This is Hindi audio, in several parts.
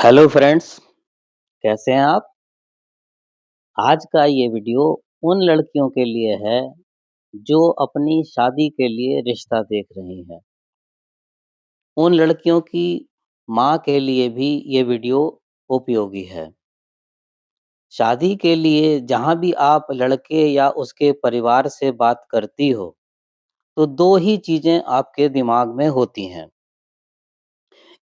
हेलो फ्रेंड्स, कैसे हैं आप? आज का ये वीडियो उन लड़कियों के लिए है जो अपनी शादी के लिए रिश्ता देख रही हैं। उन लड़कियों की माँ के लिए भी ये वीडियो उपयोगी है। शादी के लिए जहाँ भी आप लड़के या उसके परिवार से बात करती हो, तो 2 ही चीज़ें आपके दिमाग में होती हैं।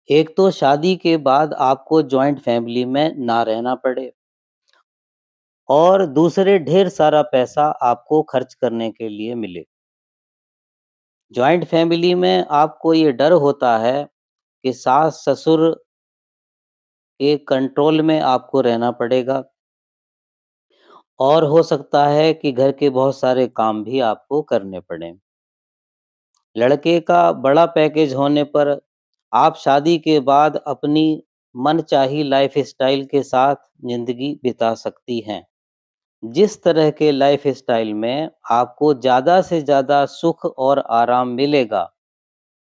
एक तो शादी के बाद आपको जॉइंट फैमिली में ना रहना पड़े और दूसरे ढेर सारा पैसा आपको खर्च करने के लिए मिले। जॉइंट फैमिली में आपको ये डर होता है कि सास-ससुर के कंट्रोल में आपको रहना पड़ेगा और हो सकता है कि घर के बहुत सारे काम भी आपको करने पड़ें। लड़के का बड़ा पैकेज होने पर आप शादी के बाद अपनी मनचाही लाइफ़स्टाइल के साथ ज़िंदगी बिता सकती हैं। जिस तरह के लाइफ़स्टाइल में आपको ज़्यादा से ज़्यादा सुख और आराम मिलेगा,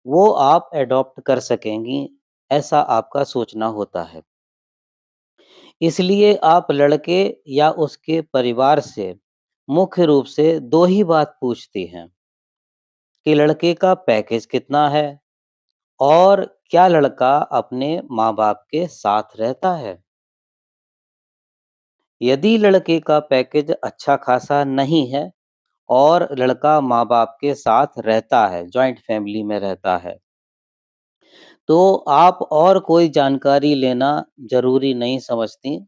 वो आप एडॉप्ट कर सकेंगी, ऐसा आपका सोचना होता है। इसलिए आप लड़के या उसके परिवार से मुख्य रूप से 2 ही बात पूछती हैं कि लड़के का पैकेज कितना है और क्या लड़का अपने माँ-बाप के साथ रहता है? यदि लड़के का पैकेज अच्छा खासा नहीं है और लड़का माँ-बाप के साथ रहता है, जॉइंट फैमिली में रहता है, तो आप और कोई जानकारी लेना ज़रूरी नहीं समझती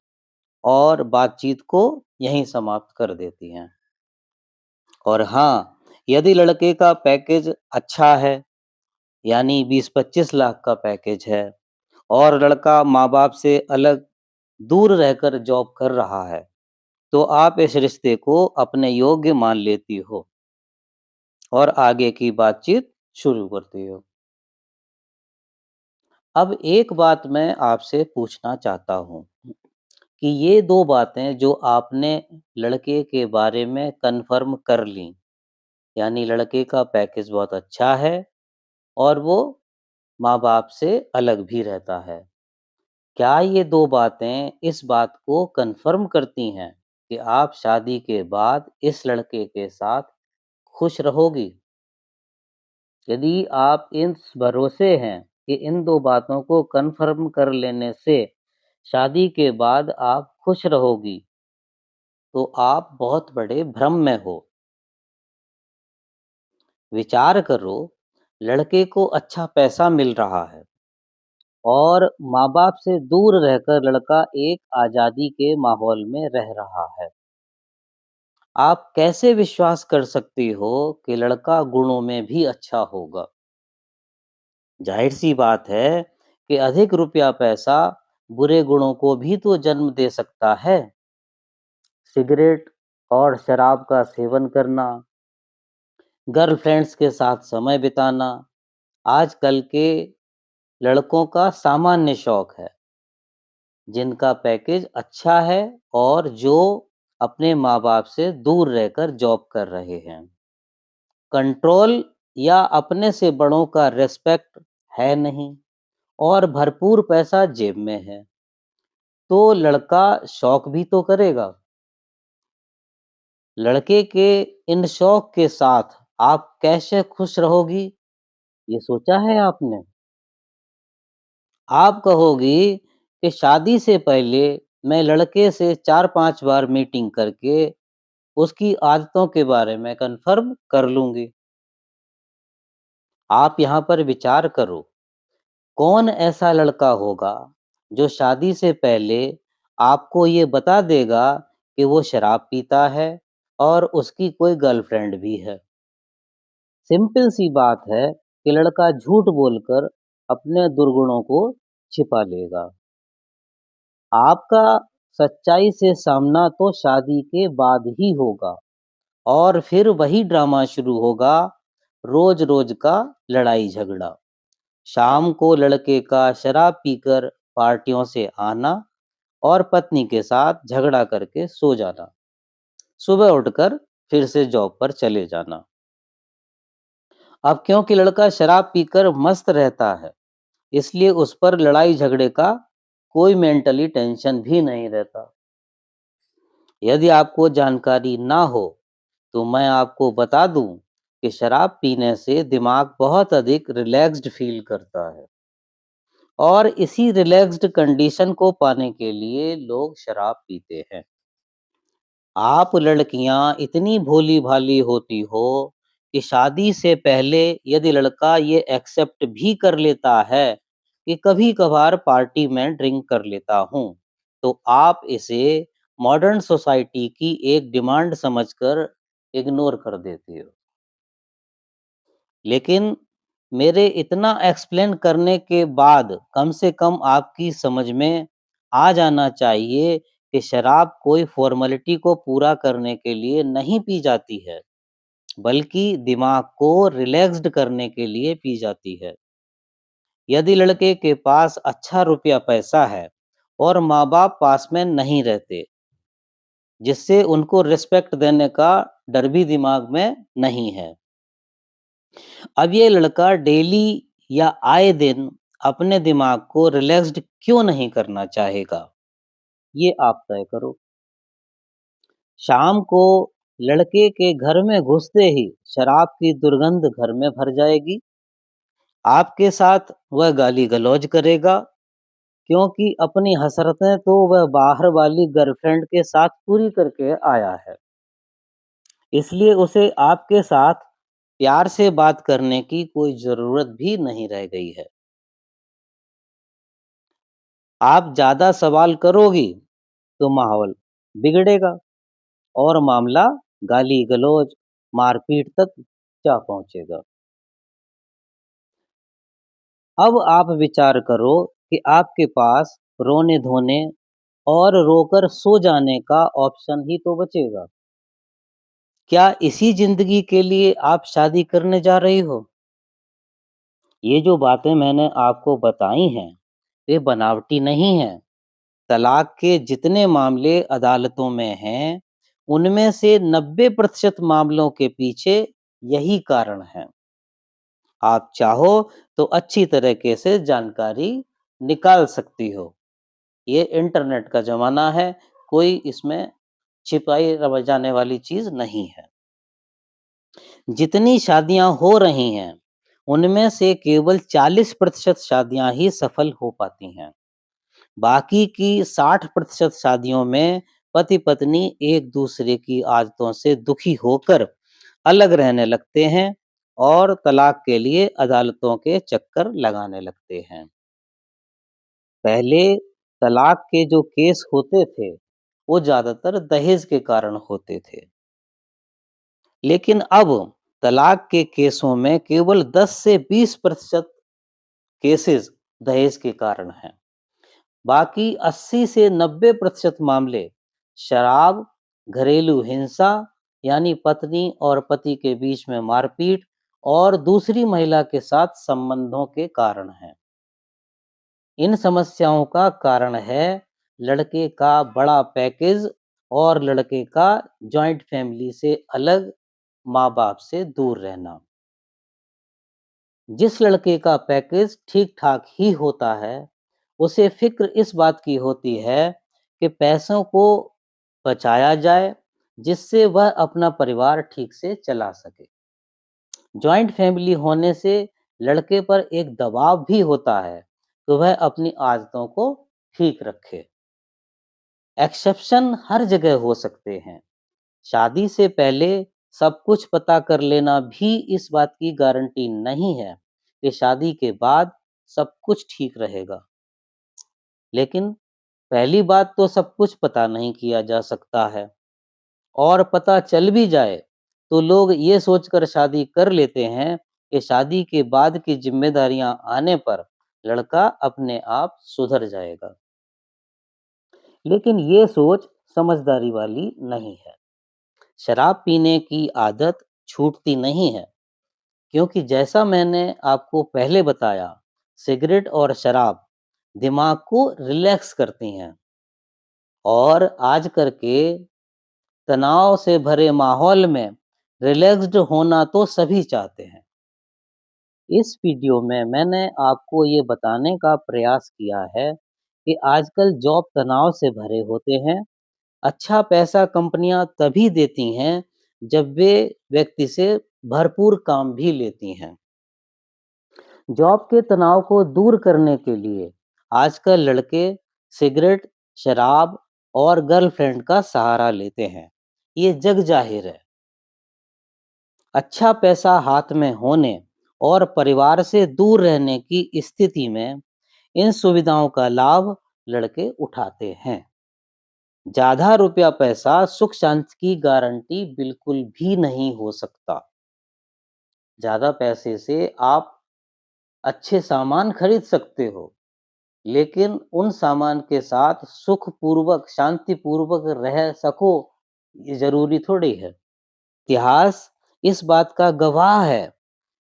और बातचीत को यहीं समाप्त कर देती हैं। और हाँ, यदि लड़के का पैकेज अच्छा है, यानी 20-25 लाख का पैकेज है और लड़का माँ-बाप से अलग दूर रहकर जॉब कर रहा है, तो आप इस रिश्ते को अपने योग्य मान लेती हो और आगे की बातचीत शुरू करती हो। अब एक बात मैं आपसे पूछना चाहता हूँ कि ये 2 बातें जो आपने लड़के के बारे में कन्फर्म कर लीं, यानी लड़के का पैकेज बहुत अच्छा है और वो माँ-बाप से अलग भी रहता है। क्या ये 2 बातें इस बात को कन्फर्म करती हैं कि आप शादी के बाद इस लड़के के साथ खुश रहोगी? यदि आप इस भरोसे हैं कि इन 2 बातों को कन्फर्म कर लेने से शादी के बाद आप खुश रहोगी, तो आप बहुत बड़े भ्रम में हो। विचार करो, लड़के को अच्छा पैसा मिल रहा है और माँ-बाप से दूर रहकर लड़का एक आज़ादी के माहौल में रह रहा है। आप कैसे विश्वास कर सकती हो कि लड़का गुणों में भी अच्छा होगा? ज़ाहिर-सी बात है कि अधिक रुपया पैसा बुरे गुणों को भी तो जन्म दे सकता है। सिगरेट और शराब का सेवन करना, गर्लफ्रेंड्स के साथ समय बिताना, आजकल के लड़कों का सामान्य शौक है। जिनका पैकेज अच्छा है और जो अपने माँ-बाप से दूर रहकर जॉब कर रहे हैं। कंट्रोल या अपने से बड़ों का रिस्पेक्ट है नहीं और भरपूर पैसा जेब में है, तो लड़का शौक भी तो करेगा। लड़के के इन शौक के साथ आप कैसे खुश रहोगी, ये सोचा है आपने? आप कहोगी कि शादी से पहले मैं लड़के से 4-5 बार मीटिंग करके उसकी आदतों के बारे में कन्फर्म कर लूँगी। आप यहाँ पर विचार करो, कौन ऐसा लड़का होगा जो शादी से पहले आपको ये बता देगा कि वो शराब पीता है और उसकी कोई गर्लफ्रेंड भी है। सिंपल सी बात है कि लड़का झूठ बोलकर अपने दुर्गुणों को छिपा लेगा। आपका सच्चाई से सामना तो शादी के बाद ही होगा और फिर वही ड्रामा शुरू होगा, रोज-रोज का लड़ाई-झगड़ा। शाम को लड़के का शराब पीकर पार्टियों से आना और पत्नी के साथ झगड़ा करके सो जाना। सुबह उठकर फिर से जॉब पर चले जाना। अब क्योंकि लड़का शराब पीकर मस्त रहता है, इसलिए उस पर लड़ाई झगड़े का कोई मेंटली टेंशन भी नहीं रहता। यदि आपको जानकारी ना हो, तो मैं आपको बता दूँ कि शराब पीने से दिमाग बहुत अधिक रिलैक्स्ड फ़ील करता है और इसी रिलैक्स्ड कंडीशन को पाने के लिए लोग शराब पीते हैं। आप लड़कियां इतनी भोली-भाली होती हो कि शादी से पहले यदि लड़का ये एक्सेप्ट भी कर लेता है कि कभी-कभार पार्टी में ड्रिंक कर लेता हूँ, तो आप इसे मॉडर्न सोसाइटी की एक डिमांड समझकर इग्नोर कर देती हो। लेकिन मेरे इतना एक्सप्लेन करने के बाद कम से कम आपकी समझ में आ जाना चाहिए कि शराब कोई फ़ॉर्मेलिटी को पूरा करने के लिए नहीं पी जाती है, बल्कि दिमाग को रिलैक्स्ड करने के लिए पी जाती है। यदि लड़के के पास अच्छा रुपया पैसा है और माँ-बाप पास में नहीं रहते, जिससे उनको रिस्पेक्ट देने का डर भी दिमाग में नहीं है। अब ये लड़का डेली या आए दिन अपने दिमाग को रिलैक्स्ड क्यों नहीं करना चाहेगा? ये आप तय करो। शाम को लड़के के घर में घुसते ही शराब की दुर्गंध घर में भर जाएगी। आपके साथ वह गाली-गलौज करेगा क्योंकि अपनी हसरतें तो वह बाहर वाली गर्लफ्रेंड के साथ पूरी करके आया है। इसलिए उसे आपके साथ प्यार से बात करने की कोई ज़रूरत भी नहीं रह गई है। आप ज़्यादा सवाल करोगी तो माहौल बिगड़ेगा और मामला गाली-गलौज, मारपीट तक जा पहुँचेगा। अब आप विचार करो कि आपके पास रोने-धोने और रोकर सो जाने का ऑप्शन ही तो बचेगा। क्या इसी ज़िंदगी के लिए आप शादी करने जा रही हो? ये जो बातें मैंने आपको बताई हैं, ये बनावटी नहीं हैं। तलाक के जितने मामले अदालतों में हैं, उनमें से 90% मामलों के पीछे यही कारण है। आप चाहो तो अच्छी तरीके से जानकारी निकाल सकती हो। ये इंटरनेट का ज़माना है, कोई इसमें छिपाई रह जाने वाली चीज़ नहीं है। जितनी शादियाँ हो रही हैं, उनमें से केवल 40% शादियाँ ही सफल हो पाती हैं। बाकी की 60% शादियों में पति-पत्नी एक-दूसरे की आदतों से दुखी होकर अलग रहने लगते हैं और तलाक के लिए अदालतों के चक्कर लगाने लगते हैं। पहले तलाक के जो केस होते थे, वो ज़्यादातर दहेज के कारण होते थे। लेकिन अब तलाक के केसों में केवल 10 से 20% केसेज़ दहेज के कारण हैं। बाकी 80 से 90% मामले शराब, घरेलू हिंसा यानी पत्नी और पति के बीच में मारपीट और दूसरी महिला के साथ संबंधों के कारण हैं। इन समस्याओं का कारण है लड़के का बड़ा पैकेज और लड़के का जॉइंट फैमिली से अलग, माँ-बाप से दूर रहना। जिस लड़के का पैकेज ठीक-ठाक ही होता है, उसे फ़िक्र इस बात की होती है कि पैसों को बचाया जाए, जिससे वह अपना परिवार ठीक से चला सके। जॉइंट फैमिली होने से लड़के पर एक दबाव भी होता है कि वह अपनी आदतों को ठीक रखे। एक्सेप्शन हर जगह हो सकते हैं। शादी से पहले सब कुछ पता कर लेना भी इस बात की गारंटी नहीं है कि शादी के बाद सब कुछ ठीक रहेगा। लेकिन पहली बात तो सब कुछ पता नहीं किया जा सकता है और पता चल भी जाए तो लोग ये सोचकर शादी कर लेते हैं कि शादी के बाद की ज़िम्मेदारियाँ आने पर लड़का अपने आप सुधर जाएगा। लेकिन ये सोच समझदारी वाली नहीं है। शराब पीने की आदत छूटती नहीं है, क्योंकि जैसा मैंने आपको पहले बताया, सिगरेट और शराब दिमाग को रिलैक्स करती हैं और आज करके तनाव से भरे माहौल में रिलैक्स्ड होना तो सभी चाहते हैं। इस वीडियो में मैंने आपको ये बताने का प्रयास किया है कि आजकल जॉब तनाव से भरे होते हैं। अच्छा पैसा कंपनियां तभी देती हैं जब वे व्यक्ति से भरपूर काम भी लेती हैं। जॉब के तनाव को दूर करने के लिए आजकल लड़के सिगरेट, शराब और गर्लफ्रेंड का सहारा लेते हैं। ये जग जाहिर है। अच्छा पैसा हाथ में होने और परिवार से दूर रहने की स्थिति में इन सुविधाओं का लाभ लड़के उठाते हैं। ज्यादा रुपया पैसा सुख शांति की गारंटी बिल्कुल भी नहीं हो सकता। ज्यादा पैसे से आप अच्छे सामान खरीद सकते हो, लेकिन उन सामान के साथ सुखपूर्वक, शांतिपूर्वक रह सको, ये ज़रूरी थोड़ी है। इतिहास इस बात का गवाह है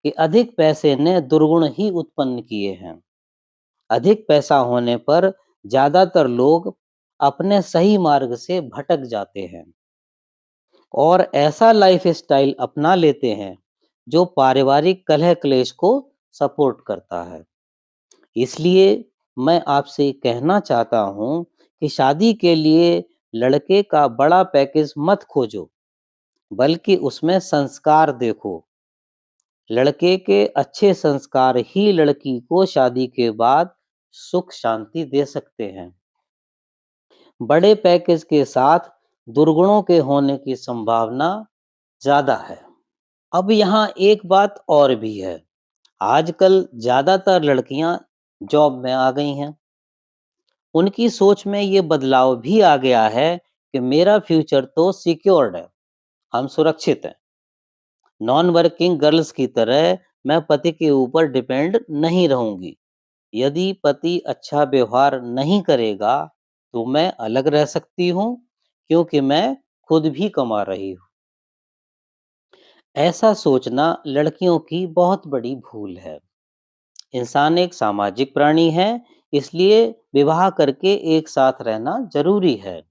कि अधिक पैसे ने दुर्गुण ही उत्पन्न किए हैं। अधिक पैसा होने पर ज़्यादातर लोग अपने सही मार्ग से भटक जाते हैं और ऐसा लाइफ़स्टाइल अपना लेते हैं, जो पारिवारिक कलह-क्लेश को सपोर्ट करता है। इसलिए मैं आपसे कहना चाहता हूँ कि शादी के लिए लड़के का बड़ा पैकेज मत खोजो, बल्कि उसमें संस्कार देखो। लड़के के अच्छे संस्कार ही लड़की को शादी के बाद सुख शांति दे सकते हैं। बड़े पैकेज के साथ दुर्गुणों के होने की संभावना ज़्यादा है। अब यहाँ एक बात और भी है। आजकल ज़्यादातर लड़कियाँ जॉब में आ गई हैं। उनकी सोच में ये बदलाव भी आ गया है कि मेरा फ्यूचर तो सिक्योर्ड है, हम सुरक्षित हैं। नॉन वर्किंग गर्ल्स की तरह मैं पति के ऊपर डिपेंड नहीं रहूंगी। यदि पति अच्छा व्यवहार नहीं करेगा, तो मैं अलग रह सकती हूँ, क्योंकि मैं खुद भी कमा रही हूँ। ऐसा सोचना लड़कियों की बहुत बड़ी भूल है। इंसान एक सामाजिक प्राणी है, इसलिए विवाह करके एक साथ रहना जरूरी है।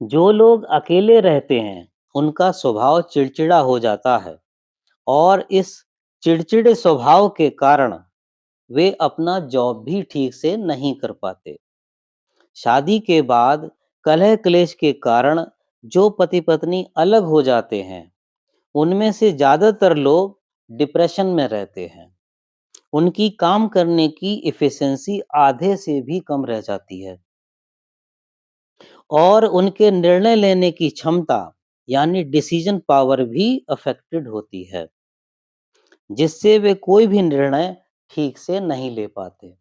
जो लोग अकेले रहते हैं, उनका स्वभाव चिड़चिड़ा हो जाता है और इस चिड़चिड़े स्वभाव के कारण वे अपना जॉब भी ठीक से नहीं कर पाते। शादी के बाद कलह क्लेश के कारण जो पति पत्नी अलग हो जाते हैं, उनमें से ज्यादातर लोग डिप्रेशन में रहते हैं। उनकी काम करने की एफिशिएंसी आधे से भी कम रह जाती है और उनके निर्णय लेने की क्षमता यानी डिसीजन पावर भी अफेक्टेड होती है, जिससे वे कोई भी निर्णय ठीक से नहीं ले पाते।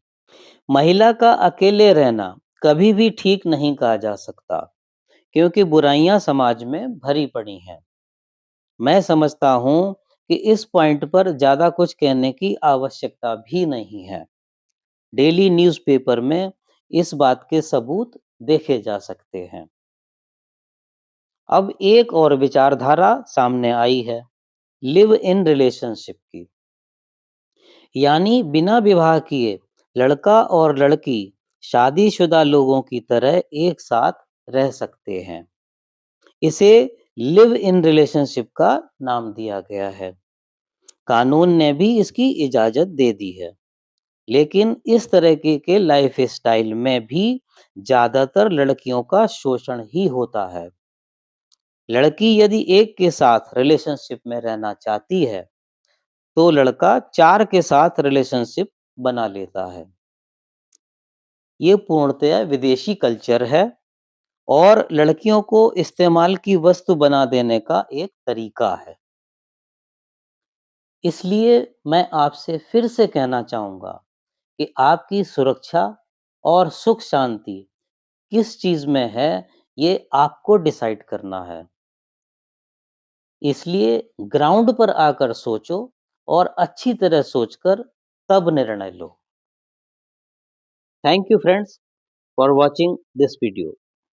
महिला का अकेले रहना कभी भी ठीक नहीं कहा जा सकता, क्योंकि बुराइयां समाज में भरी पड़ी हैं। मैं समझता हूँ कि इस पॉइंट पर ज्यादा कुछ कहने की आवश्यकता भी नहीं है। डेली न्यूज़पेपर में इस बात के सबूत देखे जा सकते हैं। अब एक और विचारधारा सामने आई है, लिव इन रिलेशनशिप की। यानी बिना विवाह किए लड़का और लड़की शादीशुदा लोगों की तरह एक साथ रह सकते हैं। इसे लिव इन रिलेशनशिप का नाम दिया गया है। कानून ने भी इसकी इजाजत दे दी है, लेकिन इस तरह के लाइफ स्टाइल में भी ज्यादातर लड़कियों का शोषण ही होता है। लड़की यदि एक के साथ रिलेशनशिप में रहना चाहती है, तो लड़का 4 के साथ रिलेशनशिप बना लेता है। ये पूर्णतया विदेशी कल्चर है और लड़कियों को इस्तेमाल की वस्तु बना देने का एक तरीका है। इसलिए मैं आपसे फिर से कहना चाहूँगा कि आपकी सुरक्षा और सुख शांति किस चीज़ में है, ये आपको डिसाइड करना है। इसलिए ग्राउंड पर आकर सोचो और अच्छी तरह सोचकर तब निर्णय लो। Thank you friends for watching this video.